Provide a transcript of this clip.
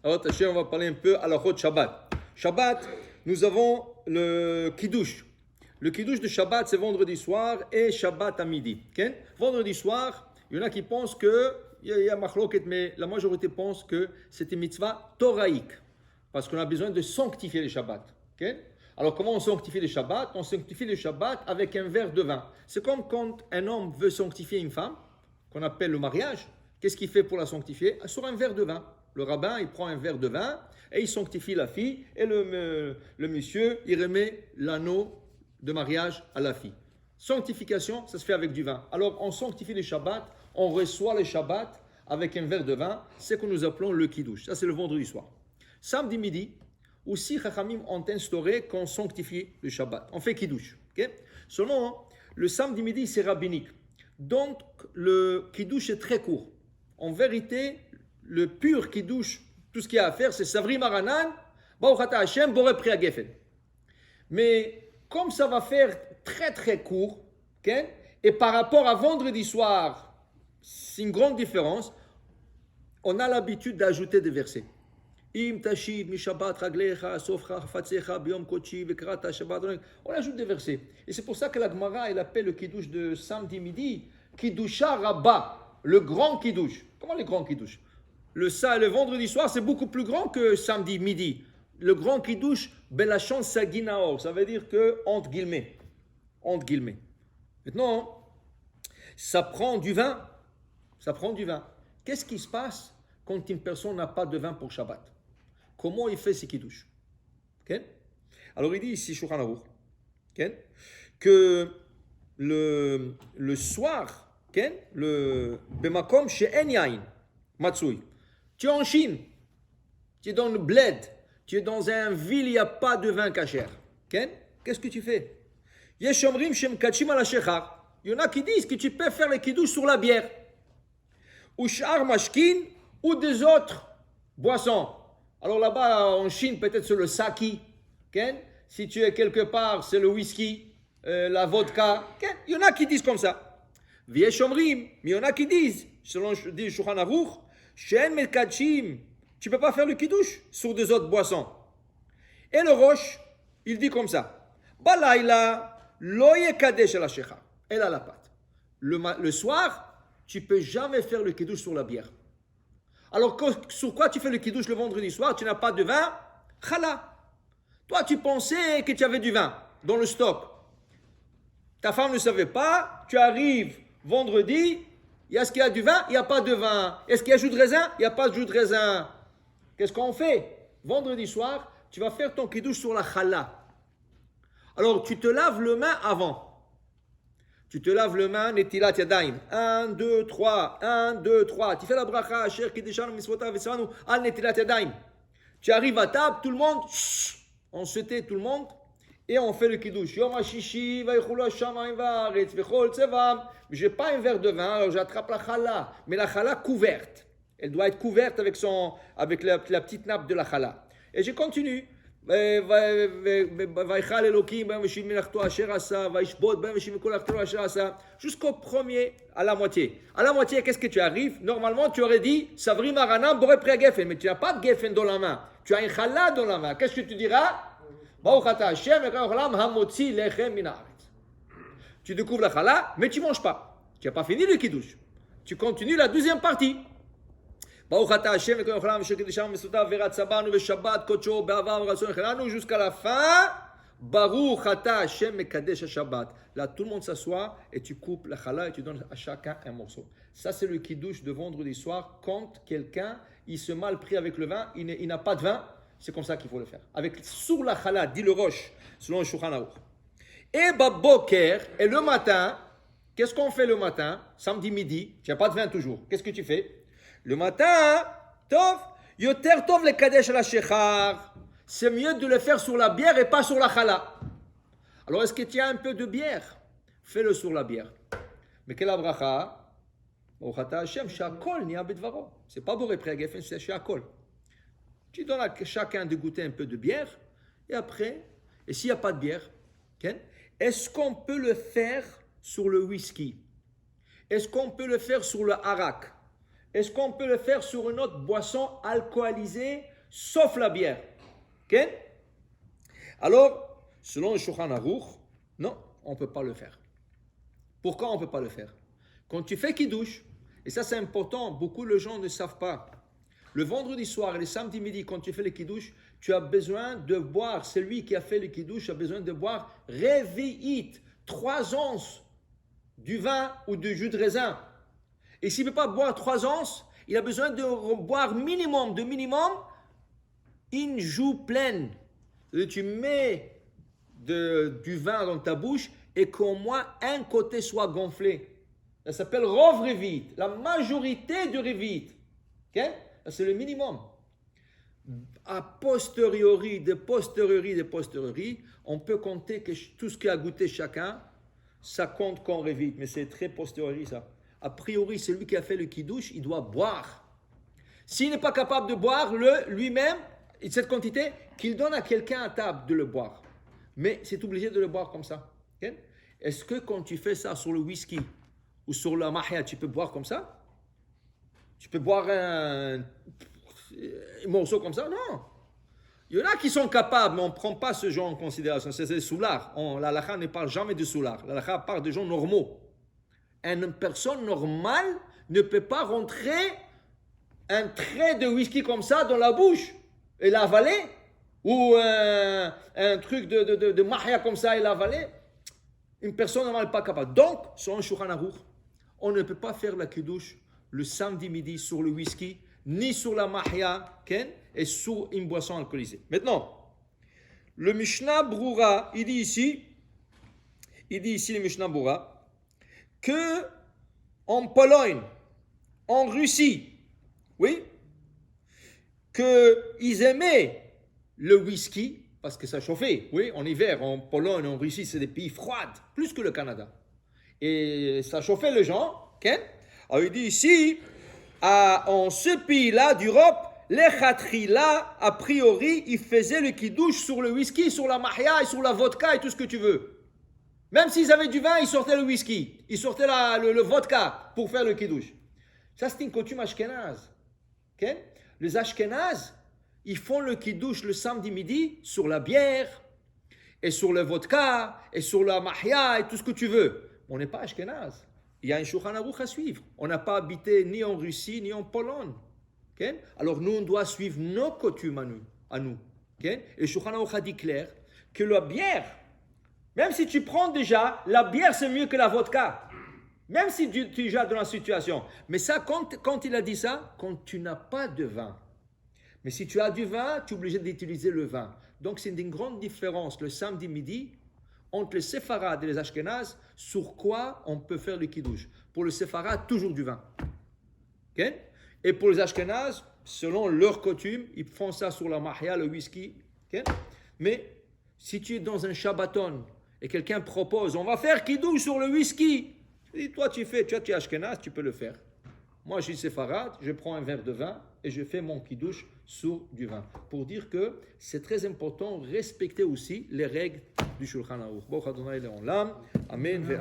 Alors, on va parler un peu à la route Shabbat. Shabbat, nous avons le Kiddush. Le Kiddush de Shabbat, c'est vendredi soir et Shabbat à midi. Okay? Vendredi soir, il y en a qui pensent que, il y a machloket, mais la majorité pense que c'est une mitzvah toraïque. Parce qu'on a besoin de sanctifier le Shabbat. Okay? Alors, comment on sanctifie le Shabbat? On sanctifie le Shabbat avec un verre de vin. C'est comme quand un homme veut sanctifier une femme, qu'on appelle le mariage. Qu'est-ce qu'il fait pour la sanctifier? Sur un verre de vin. Le rabbin, il prend un verre de vin et il sanctifie la fille. Et le monsieur, il remet l'anneau de mariage à la fille. Sanctification, ça se fait avec du vin. Alors, on sanctifie le Shabbat, on reçoit le Shabbat avec un verre de vin. C'est ce que nous appelons le Kiddush. Ça, c'est le vendredi soir. Samedi midi, aussi, Chachamim ont instauré qu'on sanctifie le Shabbat. On fait Kiddush. Okay? Seulement, le samedi midi, c'est rabbinique. Donc, le Kiddush est très court. En vérité, le pur Kiddush, tout ce qu'il y a à faire, c'est Savri Maranan, Baruch Hashem, Boré Priya Geffen. Mais comme ça va faire très très court, okay? Et par rapport à vendredi soir, c'est une grande différence, on a l'habitude d'ajouter des versets. Im tashiv mi shabbat raglecha sofcha fatsecha biyom kochi vekrata shabbat. On ajoute des versets. Et c'est pour ça que la Gemara, elle appelle le Kiddush de samedi midi Kiddusha Rabba, le grand Kiddush. Comment le grand Kiddush? Le vendredi soir, c'est beaucoup plus grand que samedi midi. Le grand Kiddush, Belachon Saginaor, ça veut dire que, entre guillemets. Entre guillemets. Maintenant, ça prend du vin. Ça prend du vin. Qu'est-ce qui se passe quand une personne n'a pas de vin pour Shabbat? Comment il fait ses Kiddush? Okay? Alors il dit ici, Shulchan Aruch, okay? Que le soir, okay? Le Bemakom she'en yain, Matsui. Tu es en Chine, tu es dans le bled, tu es dans un ville, il n'y a pas de vin kasher. Okay? Qu'est-ce que tu fais? Yeshomrim shem kachim ala shechar. Il y en a qui disent que tu peux faire les Kiddush sur la bière. Ou shar mashkin, ou des autres boissons. Alors là-bas, en Chine, peut-être c'est le saki. Okay? Si tu es quelque part, c'est le whisky, la vodka. Okay? Il y en a qui disent comme ça. Vieshomrim, mais il y en a qui disent, selon dit Shulchan Aruch, Shen Mekachim, tu ne peux pas faire le Kiddush sur des autres boissons. Et le Roche, il dit comme ça. Balaïla, lo yekadesh ala shecha. Elle a la pâte. Le soir, tu ne peux jamais faire le Kiddush sur la bière. Alors, sur quoi tu fais le Kiddush le vendredi soir? Tu n'as pas de vin? Chala. Toi, tu pensais que tu avais du vin dans le stock. Ta femme ne savait pas. Tu arrives vendredi. Est-ce qu'il y a du vin? Il n'y a pas de vin. Est-ce qu'il y a jus de raisin? Il n'y a pas de jus de raisin. Qu'est-ce qu'on fait? Vendredi soir, tu vas faire ton Kiddush sur la chala. Alors, tu te laves le main avant. Tu te laves le main, netilat yadayim. 1, 2, 3. 1, 2, 3. Tu fais la bracha, asher kiddushanu misvotav v'sanu al netilat yadayim. Tu arrives à table, tout le monde, on se tait tout le monde, et on fait le kiddush. Yom hashishi, vayichulu hashamayim va'aretz, v'chol tzevam. Je n'ai pas un verre de vin, alors j'attrape la chala. Mais la chala couverte. Elle doit être couverte avec la petite nappe de la chala. Et je continue. Jusqu'au premier, à la moitié. À la moitié, qu'est-ce que tu arrives? Normalement, tu aurais dit Savri Maranam Boré Priya Geffen, mais tu n'as pas de Geffen dans la main. Tu as une chala dans la main. Qu'est-ce que tu diras? Tu découvres la chala, mais tu ne manges pas. Tu n'as pas fini le Kiddush. Tu continues la deuxième partie. Jusqu'à la fin. Baruch ata Hashem mekadesh Shabbat. Là, tout le monde s'assoit et tu coupes la chala et tu donnes à chacun un morceau. Ça, c'est le Kiddush de vendredi soir. Quand quelqu'un, il se mal pris avec le vin, il n'a pas de vin, c'est comme ça qu'il faut le faire. Sur la chala, dit le Roche, selon le Shulchan Aruch. Et Baboker, et le matin, qu'est-ce qu'on fait le matin? Samedi midi, tu n'as pas de vin toujours. Qu'est-ce que tu fais? Le matin, tov, yoter tov le kadesh la shechar. C'est mieux de le faire sur la bière et pas sur la chala. Alors, est-ce que tu as un peu de bière? Fais-le sur la bière. Mais quelle bracha? C'est pas Boré Priya Geffen, c'est Shakol. Tu donnes à chacun de goûter un peu de bière, et après, et s'il n'y a pas de bière, est-ce qu'on peut le faire sur le whisky? Est-ce qu'on peut le faire sur le harak? est-ce qu'on peut le faire sur une autre boisson alcoolisée, sauf la bière? Ok? Alors, selon le Shulchan Aruch, non, on ne peut pas le faire. Pourquoi on ne peut pas le faire? Quand tu fais Kiddush, et ça c'est important, beaucoup de gens ne savent pas. Le vendredi soir et le samedi midi, quand tu fais le Kiddush, tu as besoin de boire, celui qui a fait le Kiddush a besoin de boire Revi'it, 3 onces du vin ou du jus de raisin. Et s'il ne peut pas boire 3 onces, il a besoin de boire minimum, une joue pleine. Tu mets du vin dans ta bouche et qu'au moins un côté soit gonflé. Ça s'appelle Rov Revi'it, la majorité du Revi'it. Okay? C'est le minimum. A posteriori, de posteriori, on peut compter que tout ce qu'a goûté chacun, ça compte qu'on Revi'it, mais c'est très posteriori ça. A priori, celui qui a fait le Kiddush, il doit boire. S'il n'est pas capable de boire lui-même, cette quantité, qu'il donne à quelqu'un à table de le boire. Mais c'est obligé de le boire comme ça. Okay? Est-ce que quand tu fais ça sur le whisky ou sur la mahia, tu peux boire comme ça? Tu peux boire un morceau comme ça? Non. Il y en a qui sont capables, mais on ne prend pas ce genre en considération. C'est des soulards. La halakha ne parle jamais de soulards. La halakha parle de gens normaux. Une personne normale ne peut pas rentrer un trait de whisky comme ça dans la bouche et l'avaler, ou un truc de mahia comme ça et l'avaler. Une personne normale n'est pas capable. Donc, selon Shulchan Aruch, on ne peut pas faire la kiddush le samedi midi sur le whisky, ni sur la mahia, et sur une boisson alcoolisée. Maintenant, le Mishnah Brura, il dit ici le Mishnah Brura, que en Pologne, en Russie, oui, qu'ils aimaient le whisky, parce que ça chauffait, oui, en hiver, en Pologne, en Russie, c'est des pays froids, plus que le Canada. Et ça chauffait les gens, alors il dit ici, en ce pays-là d'Europe, les khatrila, a priori, ils faisaient le kiddush sur le whisky, sur la mahia et sur la vodka et tout ce que tu veux. Même s'ils avaient du vin, ils sortaient le whisky, ils sortaient le vodka pour faire le kiddush. Ça, c'est une coutume ashkénaze. Okay? Les ashkénazes, ils font le kiddush le samedi midi sur la bière, et sur le vodka, et sur la mahia, et tout ce que tu veux. On n'est pas ashkénaze. Il y a un Shulchan Aruch à suivre. On n'a pas habité ni en Russie, ni en Pologne. Okay? Alors nous, on doit suivre nos coutumes à nous. Okay? Et le Shulchan Aruch a dit clair que la bière, même si tu prends déjà, la bière c'est mieux que la vodka. Même si tu es déjà dans la situation. Mais ça, quand il a dit ça, quand tu n'as pas de vin. Mais si tu as du vin, tu es obligé d'utiliser le vin. Donc c'est une grande différence le samedi midi entre les séfarades et les ashkénazes sur quoi on peut faire le kiddush. Pour le séfarade, toujours du vin. Okay? Et pour les ashkénazes, selon leur coutume, ils font ça sur la mahia, le whisky. Okay? Mais si tu es dans un shabbaton et quelqu'un propose, on va faire kiddush sur le whisky. Et toi, tu es ashkénaz, tu peux le faire. Moi, je suis séfarade, je prends un verre de vin et je fais mon kiddush sur du vin. Pour dire que c'est très important de respecter aussi les règles du Shulchan Aruch. Amen.